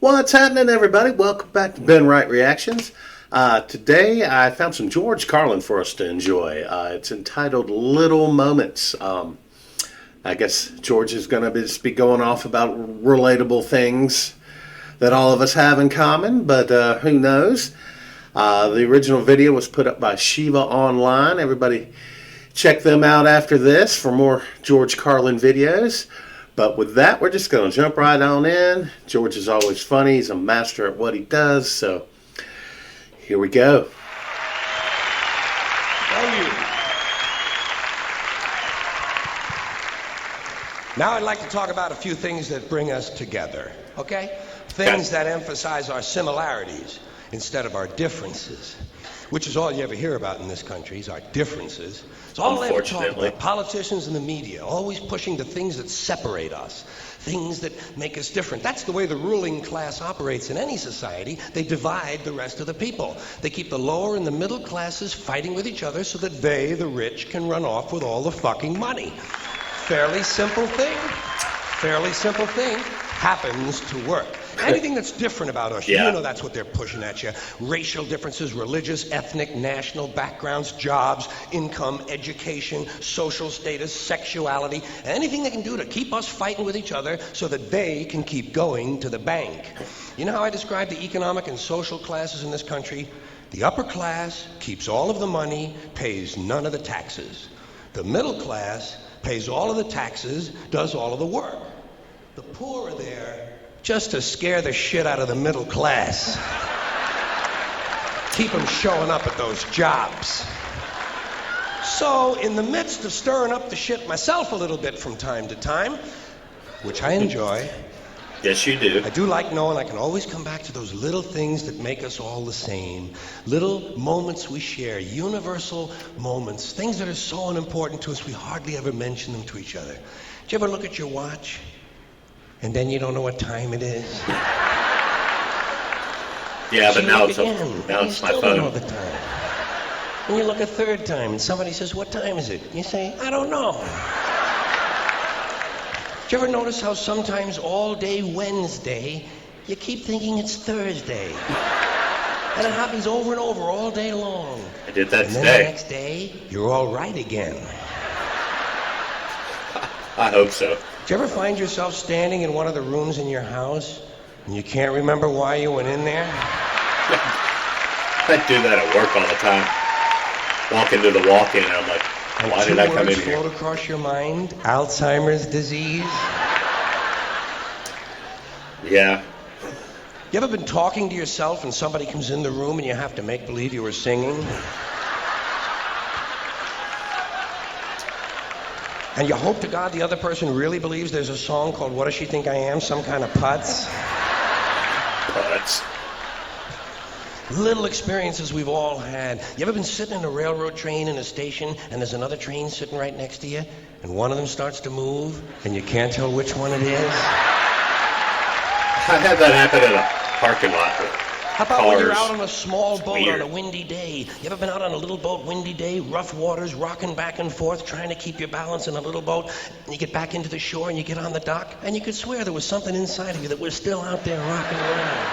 What's happening, everybody? Welcome back to Ben Wright Reactions. Today, I found some George Carlin for us to enjoy. It's entitled Little Moments. I guess George is going to just be going off about relatable things that all of us have in common, but who knows? The original video was put up by Shiva Online. Everybody check them out after this for more George Carlin videos. But with that, we're just going to jump right on in. George is always funny. He's a master at what he does. So here we go. Thank you. Now I'd like to talk about a few things that bring us together, okay? Things that emphasize our similarities instead of our differences, which is all you ever hear about in this country, is our differences. It's all they ever talk about. Politicians and the media, always pushing the things that separate us, things that make us different. That's the way the ruling class operates in any society. They divide the rest of the people. They keep the lower and the middle classes fighting with each other so that they, the rich, can run off with all the fucking money. Fairly simple thing. Fairly simple thing. Happens to work. Anything that's different about us, you know that's what they're pushing at you. Racial differences, religious, ethnic, national backgrounds, jobs, income, education, social status, sexuality, anything they can do to keep us fighting with each other so that they can keep going to the bank. You know how I describe the economic and social classes in this country? The upper class keeps all of the money, pays none of the taxes. The middle class pays all of the taxes, does all of the work. The poor are there just to scare the shit out of the middle class. Keep them showing up at those jobs. So, in the midst of stirring up the shit myself a little bit from time to time, which I enjoy. Yes, you do. I do like knowing I can always come back to those little things that make us all the same. Little moments we share, universal moments, things that are so unimportant to us we hardly ever mention them to each other. Do you ever look at your watch and then you don't know what time it is? Yeah, but now it's my phone. All the time. And you look a third time and somebody says, "What time is it?" You say, "I don't know." Do you ever notice how sometimes all day Wednesday, you keep thinking it's Thursday? And it happens over and over all day long. I did that and today. Then the next day, you're all right again. I hope so. Do you ever find yourself standing in one of the rooms in your house and you can't remember why you went in there? I do that at work all the time. Walk into the walk-in and I'm like, why did I come in here? Float across your mind? Alzheimer's disease? Yeah. You ever been talking to yourself and somebody comes in the room and you have to make believe you were singing? And you hope to God the other person really believes there's a song called What Does She Think I Am? Some kind of putz? Putz. Little experiences we've all had. You ever been sitting in a railroad train in a station and there's another train sitting right next to you and one of them starts to move and you can't tell which one it is? I had that happen in a parking lot. How about when you're out on a small boat on a windy day? You ever been out on a little boat, windy day, rough waters, rocking back and forth, trying to keep your balance in a little boat, and you get back into the shore and you get on the dock, and you could swear there was something inside of you that was still out there rocking around.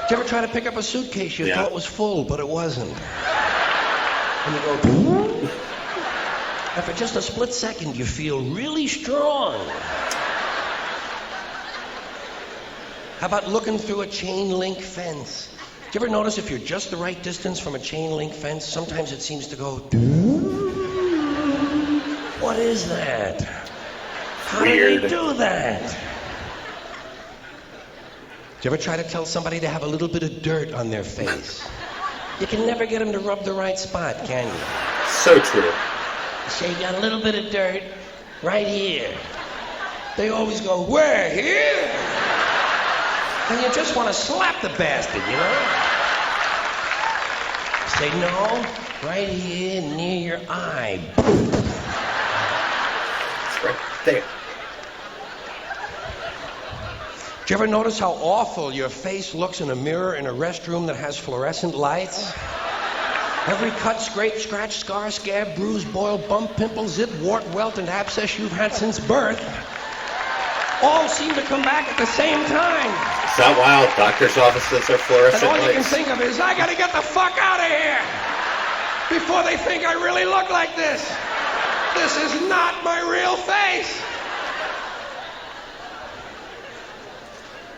Did you ever try to pick up a suitcase you thought was full, but it wasn't? And you go, and for just a split second, you feel really strong. How about looking through a chain link fence? Do you ever notice if you're just the right distance from a chain link fence, sometimes it seems to go, what is that? How did they do that? Do you ever try to tell somebody to have a little bit of dirt on their face? You can never get them to rub the right spot, can you? So true. You say, you got a little bit of dirt right here. They always go, where, here? And you just want to slap the bastard, you know? Say, no, right here near your eye. It's right there. Do you ever notice how awful your face looks in a mirror in a restroom that has fluorescent lights? Every cut, scrape, scratch, scar, scab, bruise, boil, bump, pimple, zip, wart, welt, and abscess you've had since birth all seem to come back at the same time. Is that wild? Doctor's offices are And fluorescent all you can lights. think of is, I gotta get the fuck out of here before they think I really look like this. This is not my real face.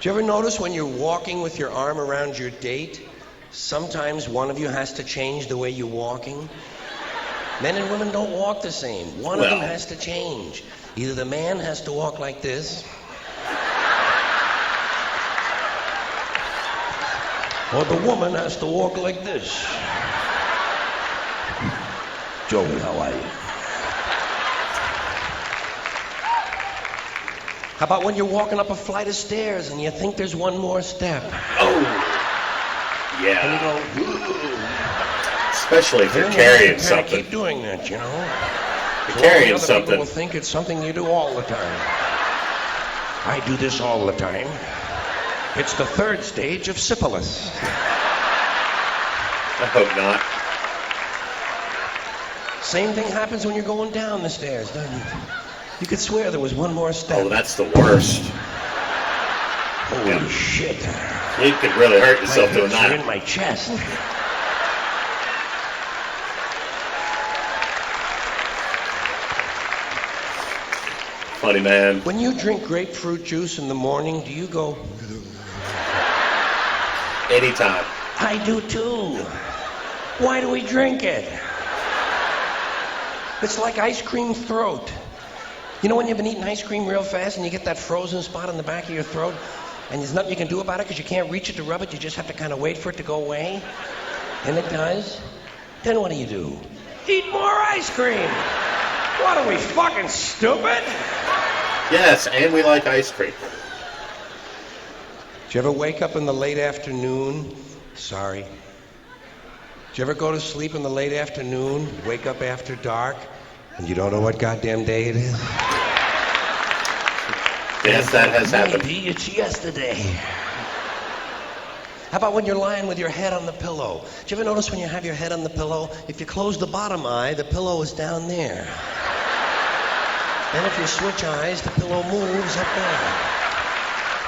Do you ever notice when you're walking with your arm around your date, sometimes one of you has to change the way you're walking? Men and women don't walk the same. One of them has to change. Either the man has to walk like this, or the woman has to walk like this. Joey, how are you? How about when you're walking up a flight of stairs and you think there's one more step? Oh, And yeah. you go, ooh. Especially if you're And carrying you something. keep doing that, you know? You're carrying Other something. people will think it's something you do all the time. I do this all the time. It's the third stage of syphilis. I hope not. Same thing happens when you're going down the stairs, doesn't it? You could swear there was one more step. Oh, that's the worst. Holy shit. You could really hurt My yourself doing hips are in that. my chest. Funny man. When you drink grapefruit juice in the morning, do you go, Anytime. I do too. Why do we drink it? It's like ice cream throat. You know when you've been eating ice cream real fast and you get that frozen spot on the back of your throat and there's nothing you can do about it because you can't reach it to rub it, you just have to kind of wait for it to go away? And it does. Then what do? Eat more ice cream. What are we, fucking stupid? Yes, and we like ice cream. Did you ever wake up in the late afternoon? Sorry. Did you ever go to sleep in the late afternoon, wake up after dark, and you don't know what goddamn day it is? Yes, that has happened. Maybe it's yesterday. How about when you're lying with your head on the pillow? Did you ever notice when you have your head on the pillow, if you close the bottom eye, the pillow is down there. Then if you switch eyes, the pillow moves up there.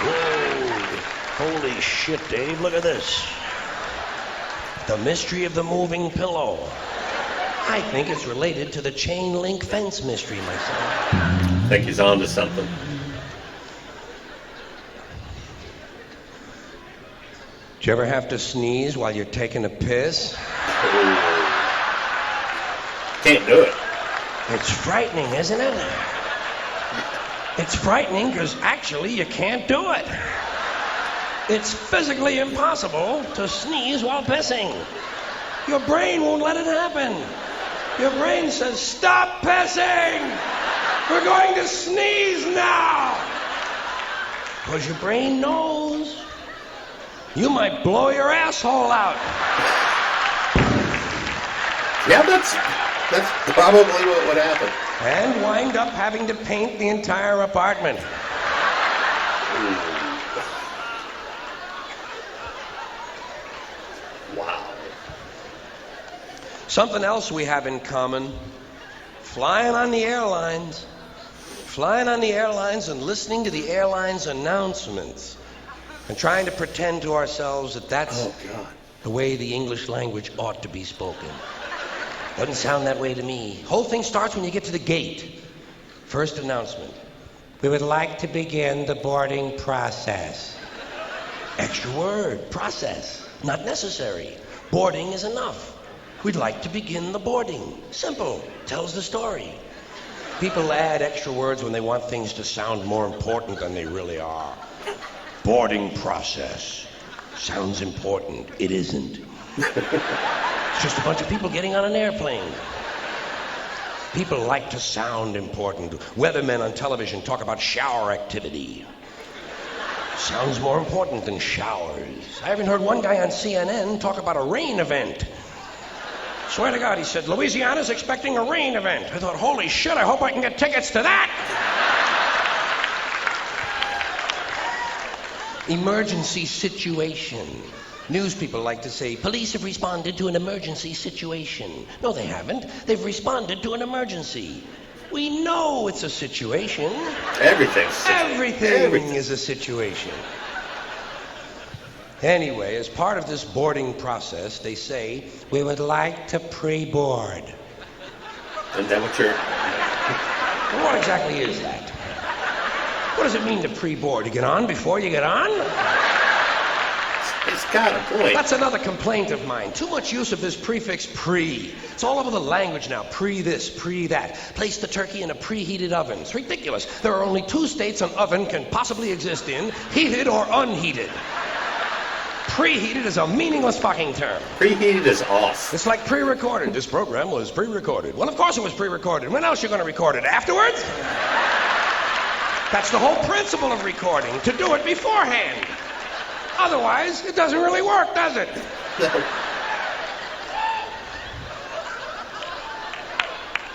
Whoa, holy shit, Dave, look at this. The mystery of the moving pillow. I think it's related to the chain link fence mystery myself. I think he's on to something. Did you ever have to sneeze while you're taking a piss? Can't do it. It's frightening, isn't it? It's frightening because actually you can't do it. It's physically impossible to sneeze while pissing. Your brain won't let it happen. Your brain says, stop pissing! We're going to sneeze now! Because your brain knows you might blow your asshole out. Yeah, that's probably what would happen. And wind up having to paint the entire apartment. Wow. Something else we have in common, flying on the airlines. Flying on the airlines and listening to the airlines announcements and trying to pretend to ourselves that that's God. the way the English language ought to be spoken. Doesn't sound that way to me. Whole thing starts when you get to the gate. First announcement. We would like to begin the boarding process. Extra word, process. Not necessary. Boarding is enough. We'd like to begin the boarding. Simple. Tells the story. People add extra words when they want things to sound more important than they really are. Boarding process. Sounds important. It isn't. It's just a bunch of people getting on an airplane. People like to sound important. Weathermen on television talk about shower activity. Sounds more important than showers. I even heard one guy on CNN talk about a rain event. Swear to God, he said, Louisiana's expecting a rain event. I thought, holy shit, I hope I can get tickets to that. Emergency situation. News people like to say, police have responded to an emergency situation. No, they haven't. They've responded to an emergency. We know it's a situation. Everything is a situation. Anyway, as part of this boarding process, they say, we would like to pre-board. Is that what you're... Well, what exactly is that? What does it mean to pre-board? You get on before you get on? It's got a point. That's another complaint of mine. Too much use of this prefix pre. It's all over the language now. Pre this, pre that. Place the turkey in a preheated oven. It's ridiculous. There are only 2 states an oven can possibly exist in, heated or unheated. Preheated is a meaningless fucking term. Preheated is off. It's like pre-recorded. This program was pre-recorded. Well, of course it was pre-recorded. When else are you going to record it? Afterwards? That's the whole principle of recording, to do it beforehand. Otherwise, it doesn't really work, does it? No.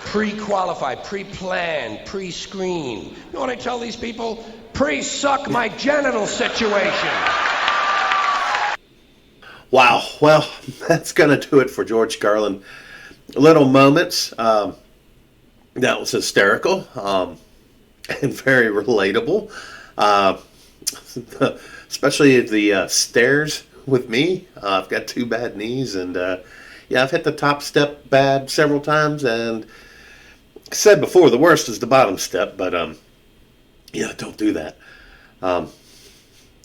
Pre-qualified, pre-planned, pre-screened. You know what I tell these people? Pre-suck my genital situation. Wow. Well, that's going to do it for George Carlin. Little moments. That was hysterical and very relatable. Especially the stairs with me. I've got 2 bad knees, and yeah, I've hit the top step bad several times, and I said before, the worst is the bottom step, but yeah, don't do that.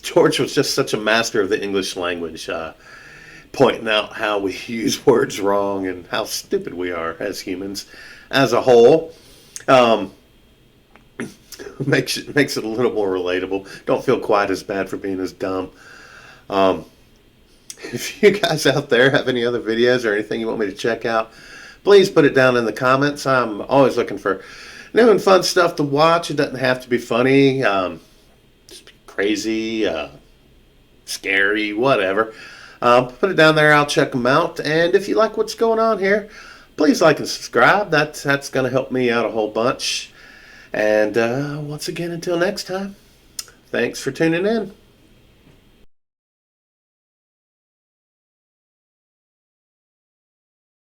George was just such a master of the English language, pointing out how we use words wrong and how stupid we are as humans as a whole. Makes it a little more relatable. Don't feel quite as bad for being as dumb. If you guys out there have any other videos or anything you want me to check out, please put it down in the comments. I'm always looking for new and fun stuff to watch. It doesn't have to be funny, just be crazy, scary, whatever. Put it down there. I'll check them out. And if you like what's going on here, please like and subscribe. That's going to help me out a whole bunch. And once again, until next time, thanks for tuning in.